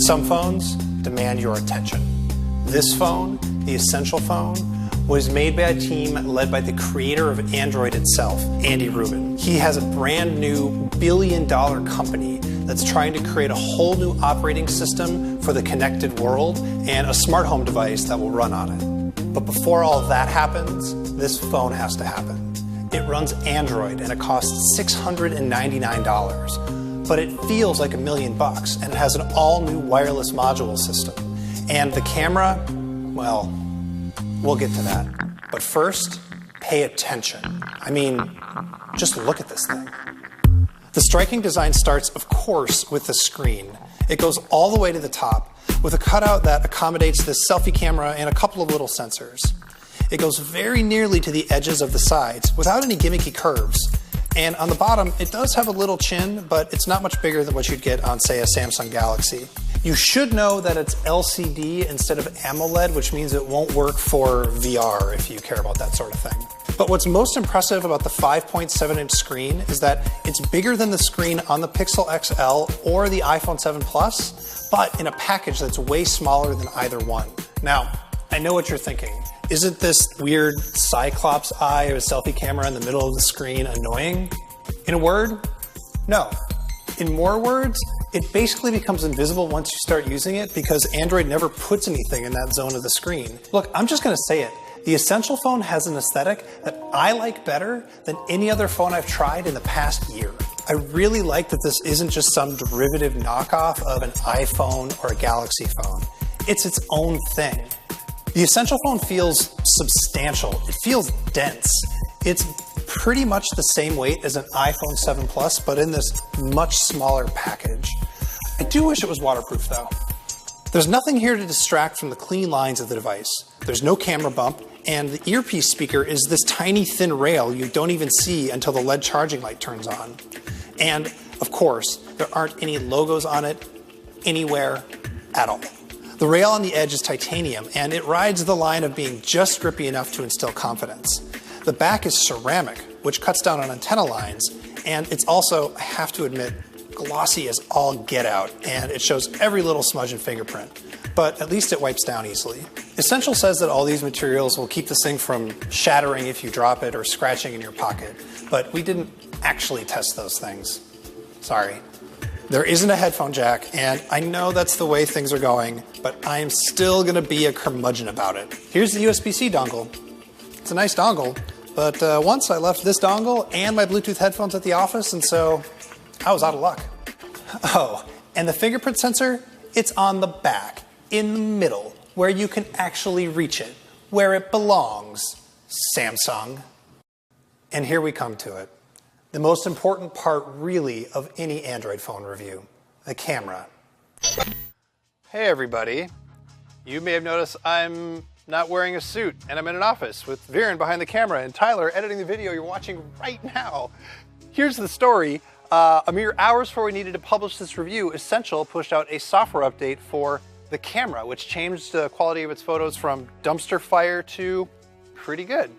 Some phones demand your attention. This phone, the Essential phone, was made by a team led by the creator of Android itself, Andy Rubin. He has a brand new billion-dollar company that's trying to create a whole new operating system for the connected world and a smart home device that will run on it. But before all of that happens, this phone has to happen. It runs Android and it costs $699, but it feels like $1 million and it has an all-new wireless module system. And the camera, well, we'll get to that. But first, pay attention. I mean, just look at this thing. The striking design starts, of course, with the screen. It goes all the way to the top with a cutout that accommodates this selfie camera and a couple of little sensors. It goes very nearly to the edges of the sides without any gimmicky curves. And on the bottom, it does have a little chin, but it's not much bigger than what you'd get on, say, a Samsung Galaxy. You should know that it's LCD instead of AMOLED, which means it won't work for VR if you care about that sort of thing. But what's most impressive about the 5.7-inch screen is that it's bigger than the screen on the Pixel XL or the iPhone 7 Plus, but in a package that's way smaller than either one. Now, I know what you're thinking. Isn't this weird Cyclops eye of a selfie camera in the middle of the screen annoying? In a word, no. In more words, it basically becomes invisible once you start using it because Android never puts anything in that zone of the screen. Look, I'm just gonna say it. The Essential phone has an aesthetic that I like better than any other phone I've tried in the past year. I really like that this isn't just some derivative knockoff of an iPhone or a Galaxy phone. It's its own thing. The Essential phone feels substantial. It feels dense. It's pretty much the same weight as an iPhone 7 Plus, but in this much smaller package. I do wish it was waterproof though. There's nothing here to distract from the clean lines of the device. There's no camera bump, and the earpiece speaker is this tiny thin rail you don't even see until the LED charging light turns on. And of course, there aren't any logos on it anywhere at all. The rail on the edge is titanium, and it rides the line of being just grippy enough to instill confidence. The back is ceramic, which cuts down on antenna lines, and it's also, I have to admit, glossy as all get out, and it shows every little smudge and fingerprint. But at least it wipes down easily. Essential says that all these materials will keep this thing from shattering if you drop it or scratching in your pocket, but we didn't actually test those things. Sorry. There isn't a headphone jack, and I know that's the way things are going, but I'm still gonna be a curmudgeon about it. Here's the USB-C dongle. It's a nice dongle, but once I left this dongle and my Bluetooth headphones at the office, and so I was out of luck. Oh, and the fingerprint sensor, it's on the back, in the middle, where you can actually reach it, where it belongs, Samsung. And here we come to it. The most important part, really, of any Android phone review, the camera. Hey everybody. You may have noticed I'm not wearing a suit, and I'm in an office with Viren behind the camera and Tyler editing the video you're watching right now. Here's the story. A mere hours before we needed to publish this review, Essential pushed out a software update for the camera, which changed the quality of its photos from dumpster fire to pretty good.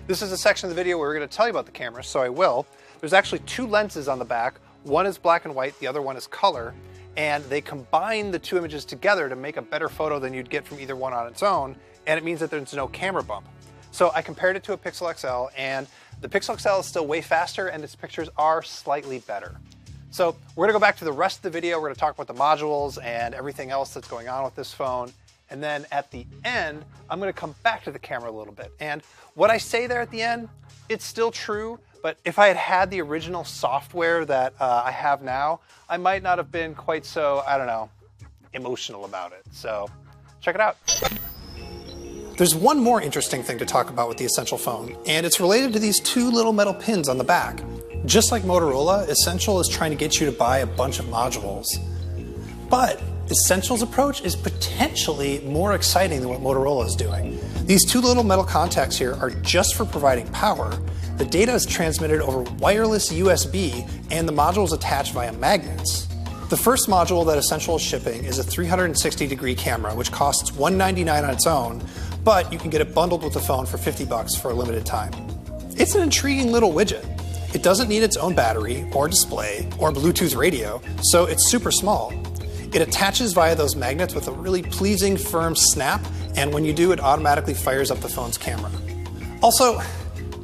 This is a section of the video where we're going to tell you about the camera, so I will. There's actually two lenses on the back. One is black and white, the other one is color, and they combine the two images together to make a better photo than you'd get from either one on its own, and it means that there's no camera bump. So I compared it to a Pixel XL, and the Pixel XL is still way faster, and its pictures are slightly better. So we're gonna go back to the rest of the video. We're gonna talk about the modules and everything else that's going on with this phone. And then at the end, I'm gonna come back to the camera a little bit. And what I say there at the end, it's still true, but if I had had the original software that I have now, I might not have been quite so, I don't know, emotional about it. So check it out. There's one more interesting thing to talk about with the Essential phone, and it's related to these two little metal pins on the back. Just like Motorola, Essential is trying to get you to buy a bunch of modules. But Essential's approach is potentially more exciting than what Motorola is doing. These two little metal contacts here are just for providing power. The data is transmitted over wireless USB, and the module is attached via magnets. The first module that Essential is shipping is a 360-degree camera, which costs $199 on its own, but you can get it bundled with the phone for $50 for a limited time. It's an intriguing little widget. It doesn't need its own battery, or display, or Bluetooth radio, so it's super small. It attaches via those magnets with a really pleasing, firm snap, and when you do, it automatically fires up the phone's camera. Also,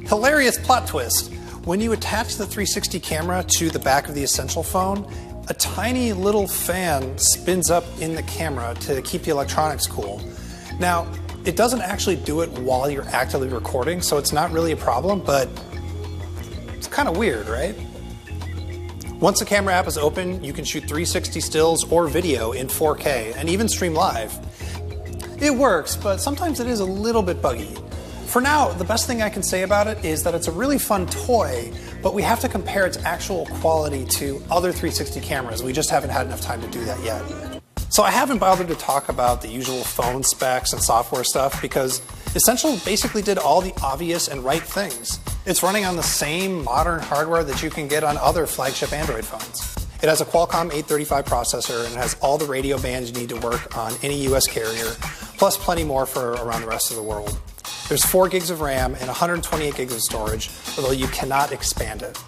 hilarious plot twist. When you attach the 360 camera to the back of the Essential phone, a tiny little fan spins up in the camera to keep the electronics cool. Now, it doesn't actually do it while you're actively recording, so it's not really a problem, but it's kind of weird, right? Once the camera app is open, you can shoot 360 stills or video in 4K and even stream live. It works, but sometimes it is a little bit buggy. For now, the best thing I can say about it is that it's a really fun toy, but we have to compare its actual quality to other 360 cameras. We just haven't had enough time to do that yet. So I haven't bothered to talk about the usual phone specs and software stuff because Essential basically did all the obvious and right things. It's running on the same modern hardware that you can get on other flagship Android phones. It has a Qualcomm 835 processor and has all the radio bands you need to work on any US carrier, plus plenty more for around the rest of the world. There's 4 gigs of RAM and 128 gigs of storage, although you cannot expand it.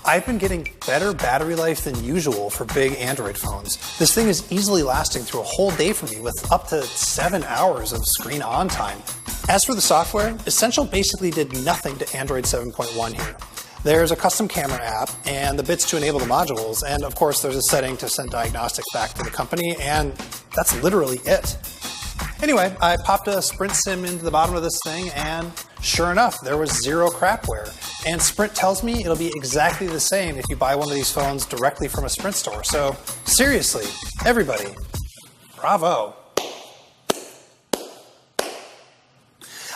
I've been getting better battery life than usual for big Android phones. This thing is easily lasting through a whole day for me with up to 7 hours of screen on time. As for the software, Essential basically did nothing to Android 7.1 here. There's a custom camera app and the bits to enable the modules, and of course there's a setting to send diagnostics back to the company, and that's literally it. Anyway, I popped a Sprint SIM into the bottom of this thing, and sure enough, there was zero crapware. And Sprint tells me it'll be exactly the same if you buy one of these phones directly from a Sprint store. So seriously, everybody, bravo.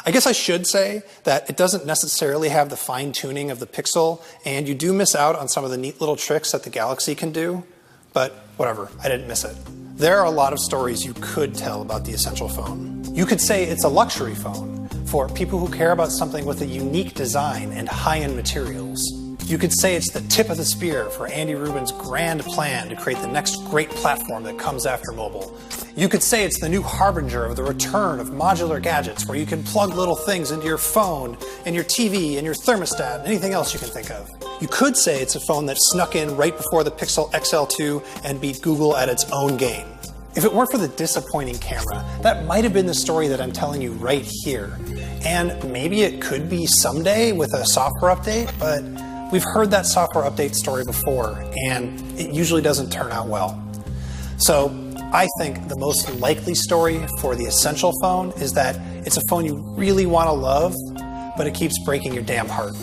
I guess I should say that it doesn't necessarily have the fine tuning of the Pixel, and you do miss out on some of the neat little tricks that the Galaxy can do, but whatever, I didn't miss it. There are a lot of stories you could tell about the Essential phone. You could say it's a luxury phone for people who care about something with a unique design and high-end materials. You could say it's the tip of the spear for Andy Rubin's grand plan to create the next great platform that comes after mobile. You could say it's the new harbinger of the return of modular gadgets where you can plug little things into your phone and your TV and your thermostat and anything else you can think of. You could say it's a phone that snuck in right before the Pixel XL2 and beat Google at its own game. If it weren't for the disappointing camera, that might have been the story that I'm telling you right here. And maybe it could be someday with a software update, but we've heard that software update story before, and it usually doesn't turn out well. So I think the most likely story for the Essential phone is that it's a phone you really want to love, but it keeps breaking your damn heart.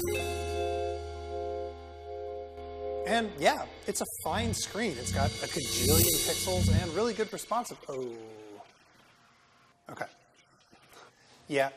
And yeah, it's a fine screen. It's got a cajillion pixels and really good responsive. Oh. Okay. Yeah.